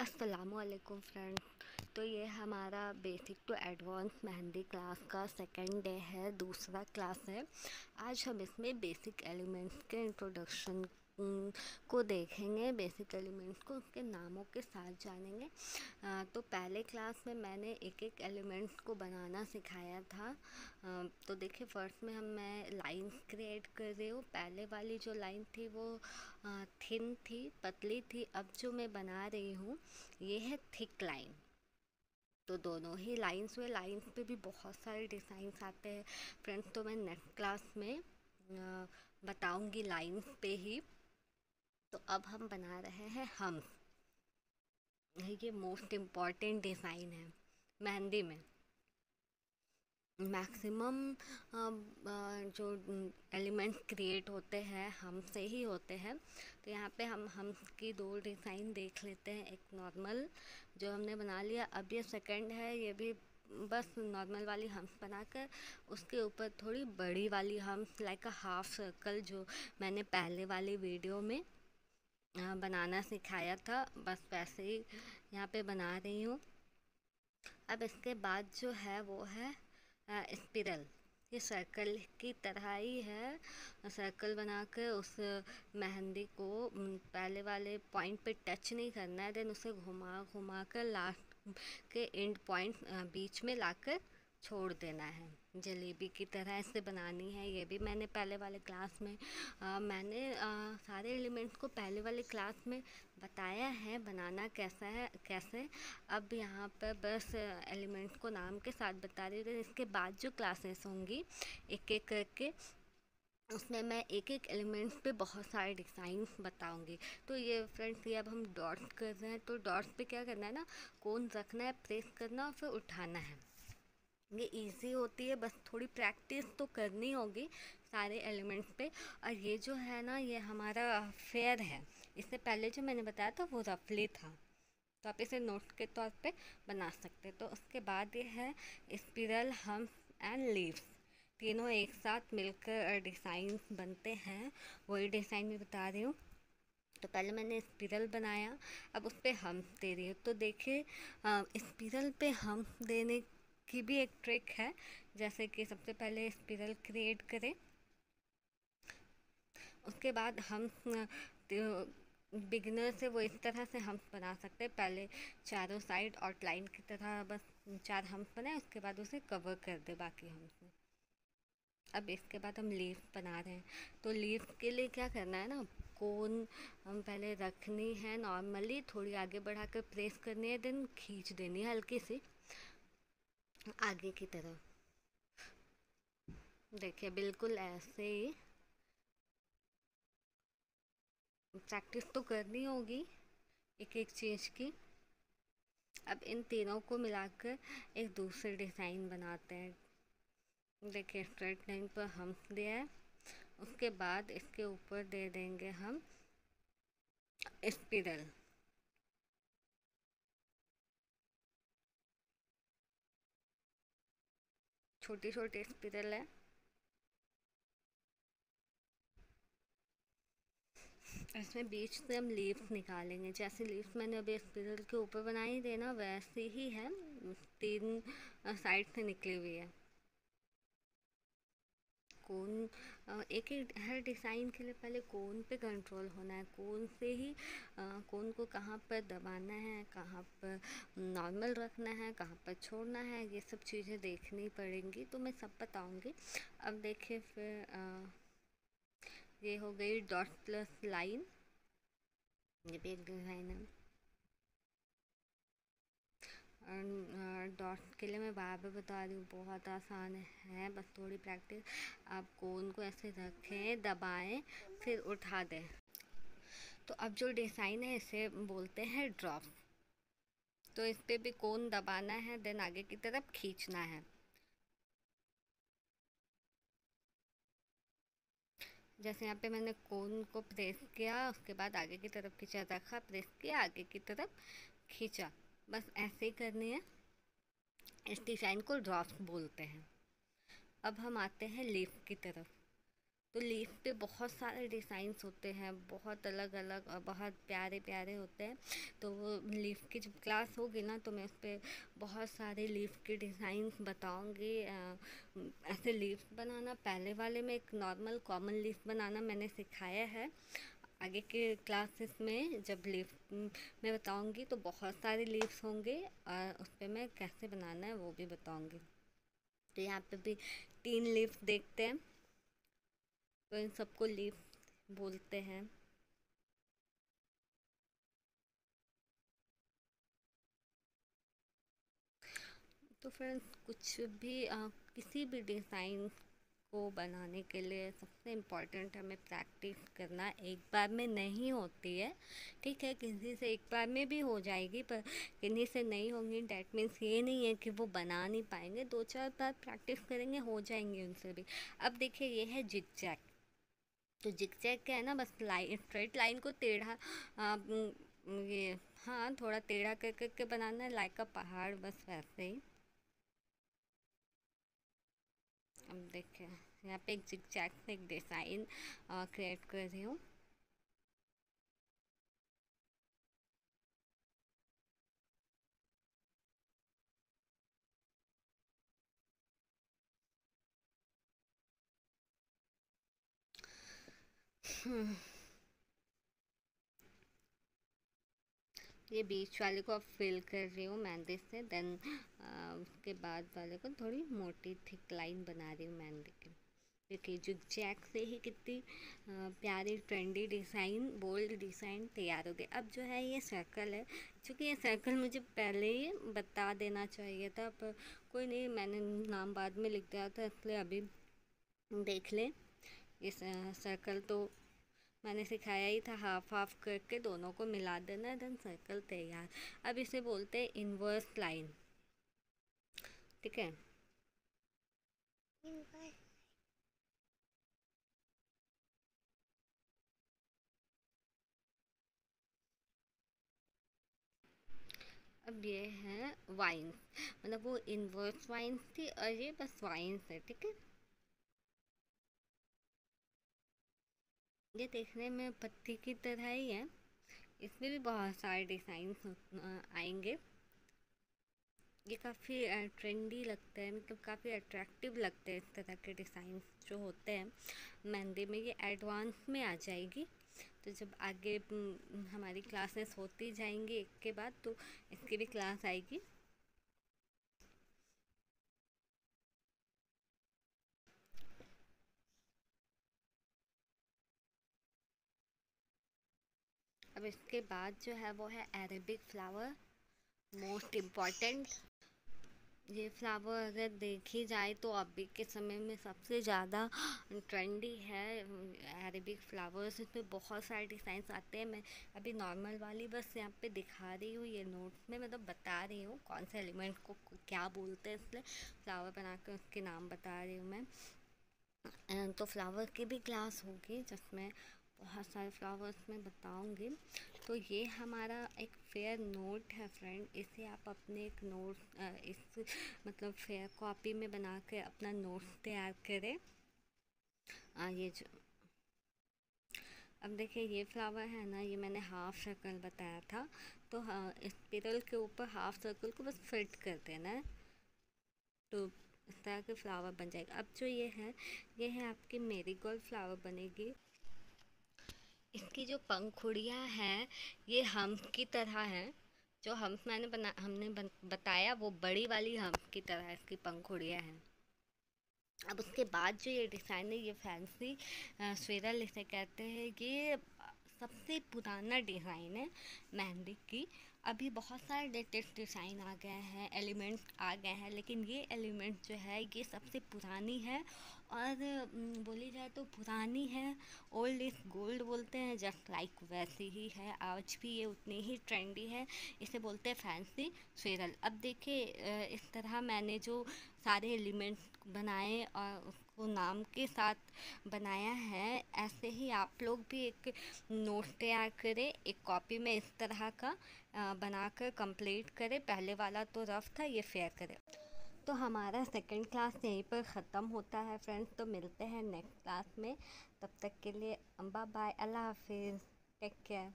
अस्सलामुअलैकुम फ्रेंड। तो ये हमारा basic to advance mehndi class का सेकंड डे है, दूसरा क्लास है। आज हम इसमें बेसिक एलिमेंट्स के इंट्रोडक्शन को देखेंगे, बेसिक एलिमेंट्स को उसके नामों के साथ जानेंगे। तो पहले क्लास में मैंने एक एक एलिमेंट्स को बनाना सिखाया था। तो देखिए फर्स्ट में मैं लाइंस क्रिएट कर रही हूँ। पहले वाली जो लाइन थी वो थिन थी, पतली थी। अब जो मैं बना रही हूँ ये है थिक लाइन। तो दोनों ही लाइंस में, लाइंस पे भी बहुत सारे डिज़ाइंस आते हैं फ्रेंड्स। तो मैं नेक्स्ट क्लास में बताऊंगी लाइंस पे ही। तो अब हम बना रहे हैं हम। ये मोस्ट इम्पॉर्टेंट डिज़ाइन है मेहंदी में। मैक्सिमम जो एलिमेंट्स क्रिएट होते हैं हम से ही होते हैं। तो यहाँ पे हम की दो डिज़ाइन देख लेते हैं। एक नॉर्मल जो हमने बना लिया, अब ये सेकंड है, ये भी बस नॉर्मल वाली हम्स बनाकर उसके ऊपर थोड़ी बड़ी वाली hums like a half circle जो मैंने पहले वाली वीडियो में बनाना सिखाया था, बस वैसे ही यहाँ पे बना रही हूँ। अब इसके बाद जो है वो है स्पिरल। ये सर्कल की तरह ही है। सर्कल बनाकर उस मेहंदी को पहले वाले पॉइंट पे टच नहीं करना है, देन उसे घुमा घुमा कर लास्ट के एंड पॉइंट बीच में लाकर छोड़ देना है। जलेबी की तरह इसे बनानी है। ये भी मैंने पहले वाले क्लास में मैंने सारे एलिमेंट्स को पहले वाले क्लास में बताया है बनाना कैसा है कैसे। अब यहाँ पर बस एलिमेंट्स को नाम के साथ बता रही हूँ। इसके बाद जो क्लासेस होंगी एक एक करके, उसमें मैं एक एक एलिमेंट्स पे बहुत सारे डिज़ाइंस बताऊंगी। तो ये फ्रेंड्स, ये अब हम डॉट्स कर रहे हैं। तो डॉट्स पे क्या करना है ना, कोन रखना है, प्रेस करना और फिर उठाना है। ये इजी होती है, बस थोड़ी प्रैक्टिस तो करनी होगी सारे एलिमेंट्स पे। और ये जो है ना, ये हमारा फेयर है। इससे पहले जो मैंने बताया था वो रफली था, तो आप इसे नोट के तौर पे बना सकते। तो उसके बाद ये है स्पिरल, हम्स एंड लीव्स। तीनों एक साथ मिलकर डिज़ाइन बनते हैं, वही डिज़ाइन में बता रही हूँ। तो पहले मैंने स्पिरल बनाया, अब उस पर हम्स दे रही हूँ। तो देखिए स्पिरल पे हम्स देने की भी एक ट्रिक है। जैसे कि सबसे पहले स्पिरल क्रिएट करें, उसके बाद हम बिगिनर से वो इस तरह से हम्स बना सकते हैं। पहले चारों साइड आउटलाइन की तरह बस 4 हम्स बनाए, उसके बाद उसे कवर कर दे बाकी हम्स में। अब इसके बाद हम लीफ बना रहे हैं। तो लीफ के लिए क्या करना है ना, कोन हम पहले रखनी है नॉर्मली, थोड़ी आगे बढ़ा कर प्रेस करनी है, देन खींच देनी है हल्की सी आगे की तरफ। देखिए बिल्कुल ऐसे ही। प्रैक्टिस तो करनी होगी एक एक चीज़ की। अब इन तीनों को मिलाकर एक दूसरे डिज़ाइन बनाते हैं। देखिए स्ट्रेट लाइन पर हम दिया है, उसके बाद इसके ऊपर दे देंगे हम स्पिरल। छोटी छोटी स्पिरल है। इसमें बीच से हम लीव्स निकालेंगे। जैसे लीव्स मैंने अभी स्पिरल के ऊपर बनाई थी ना, वैसे ही है, 3 साइड से निकली हुई है। कोन एक एक हर डिज़ाइन के लिए पहले कोन पे कंट्रोल होना है। कोन से ही कोन को कहाँ पर दबाना है, कहाँ पर नॉर्मल रखना है, कहाँ पर छोड़ना है, ये सब चीज़ें देखनी पड़ेंगी। तो मैं सब बताऊंगी। अब देखिए फिर ये हो गई डॉट प्लस लाइन। ये भी एक डिज़ाइन है। डॉट्स के लिए मैं बार बार बता रही हूँ, बहुत आसान है, बस थोड़ी प्रैक्टिस। आप कोन को ऐसे रखें, दबाएं, फिर उठा दें। तो अब जो डिज़ाइन है इसे बोलते हैं ड्रॉप। तो इस पे भी कोन दबाना है, देन आगे की तरफ खींचना है। जैसे यहाँ पे मैंने कोन को प्रेस किया, उसके बाद आगे की तरफ खींचा, रखा, प्रेस किया, आगे की तरफ खींचा, बस ऐसे ही करनी है। इस डिज़ाइन को ड्रॉप्स बोलते हैं। अब हम आते हैं लीफ की तरफ। तो लीफ पे बहुत सारे डिज़ाइंस होते हैं, बहुत अलग अलग और बहुत प्यारे प्यारे होते हैं। तो वो लीफ की जब क्लास होगी ना तो मैं उस पर बहुत सारे लीफ के डिज़ाइन बताऊंगी। ऐसे लीफ बनाना, पहले वाले में एक नॉर्मल कॉमन लीफ बनाना मैंने सिखाया है। आगे के क्लासेस में जब लीफ मैं बताऊंगी तो बहुत सारे लीव्स होंगे और उस पर मैं कैसे बनाना है वो भी बताऊंगी। तो यहाँ पे भी 3 लीफ देखते हैं। तो इन सबको लीफ बोलते हैं। तो फ्रेंड्स कुछ भी किसी भी डिज़ाइन को बनाने के लिए सबसे इम्पोर्टेंट हमें प्रैक्टिस करना। एक बार में नहीं होती है, ठीक है, किसी से एक बार में भी हो जाएगी, पर किन्हीं से नहीं होंगी डैट मीन्स ये नहीं है कि वो बना नहीं पाएंगे। 2-4 बार प्रैक्टिस करेंगे हो जाएंगे उनसे भी। अब देखिए ये है जिग जैग। तो जिग जैग क्या है ना, बस लाइन, स्ट्रेट लाइन को टेढ़ा ये, हाँ, थोड़ा टेढ़ा कर करके बनाना है, लाइक अ पहाड़, बस वैसे ही। अब देखिए यहाँ पे एक जिगजैग से एक डिज़ाइन क्रिएट कर रही हूँ। ये बीच वाले को अब फिल कर रही हूँ मेहंदी से, देन उसके बाद वाले को थोड़ी मोटी थिक लाइन बना रही हूँ मेहंदी की। देखिए जिगजैग से ही कितनी प्यारी ट्रेंडी डिज़ाइन, बोल्ड डिज़ाइन तैयार हो गई। अब जो है ये सर्कल है, क्योंकि ये सर्कल मुझे पहले ही बता देना चाहिए था, पर कोई नहीं, मैंने नाम बाद में लिख दिया था, इसलिए अभी देख लें। इस सर्कल तो मैंने सिखाया ही था, हाफ हाफ करके दोनों को मिला देना है, देन सर्कल तैयार। अब इसे बोलते हैं इन्वर्स लाइन, ठीक है। अब ये है वाइन, मतलब वो इन्वर्स वाइन थी और ये बस वाइन है, ठीक है। ये देखने में पत्ती की तरह ही है, इसमें भी बहुत सारे डिज़ाइन आएंगे। ये काफ़ी ट्रेंडी लगता है, मतलब काफ़ी अट्रैक्टिव लगते हैं इस तरह के डिज़ाइन जो होते हैं मेहंदी में। ये एडवांस में आ जाएगी, तो जब आगे हमारी क्लासेस होती जाएंगी एक के बाद, तो इसकी भी क्लास आएगी। अब इसके बाद जो है वो है अरेबिक फ्लावर, मोस्ट इम्पॉर्टेंट। ये फ्लावर अगर देखी जाए तो अभी के समय में सबसे ज़्यादा ट्रेंडी है अरेबिक फ्लावर्स। इसमें बहुत सारे डिज़ाइंस आते हैं। मैं अभी नॉर्मल वाली बस यहाँ पे दिखा रही हूँ, ये नोट्स में मतलब बता रही हूँ कौन से एलिमेंट को क्या बोलते हैं, इसलिए फ्लावर बना कर उसके नाम बता रही हूँ मैं। तो फ्लावर की भी क्लास होगी जिसमें बहुत सारे फ्लावर्स मैं बताऊंगी। तो ये हमारा एक फेयर नोट है फ्रेंड, इसे आप अपने एक नोट इस मतलब फेयर कॉपी में बना के अपना नोट्स तैयार करें। ये जो अब देखिए ये फ्लावर है ना, ये मैंने हाफ सर्कल बताया था, तो हाँ, इस स्पिरल के ऊपर हाफ सर्कल को बस फिट कर देना है, तो इस तरह के फ्लावर बन जाएगा। अब जो ये है आपकी मेरीगोल्ड फ्लावर बनेगी। इसकी जो पंखुड़ियाँ हैं ये हम्प की तरह हैं। जो हम्प हमने बताया वो बड़ी वाली हम्प की तरह इसकी पंखुड़ियाँ हैं। अब उसके बाद जो ये डिज़ाइन है, ये फैंसी स्वेरल इसे कहते हैं। ये सबसे पुराना डिज़ाइन है मेहंदी की। अभी बहुत सारे लेटेस्ट डिज़ाइन आ गए हैं, एलिमेंट्स आ गए हैं, लेकिन ये एलिमेंट जो है ये सबसे पुरानी है। और बोली जाए तो पुरानी है, ओल्ड इज़ गोल्ड बोलते हैं, जस्ट लाइक वैसी ही है, आज भी ये उतनी ही ट्रेंडी है। इसे बोलते हैं फैंसी स्वेरल। अब देखिए इस तरह मैंने जो सारे एलिमेंट्स बनाए और उसको नाम के साथ बनाया है, ऐसे ही आप लोग भी एक नोट तैयार करें, एक कॉपी में इस तरह का बनाकर कंप्लीट करें। पहले वाला तो रफ था, ये फेयर करें। तो हमारा सेकंड क्लास यहीं पर ख़त्म होता है फ्रेंड्स। तो मिलते हैं नेक्स्ट क्लास में, तब तक के लिए बाय बाय, अल्लाह हाफिज़, टेक केयर।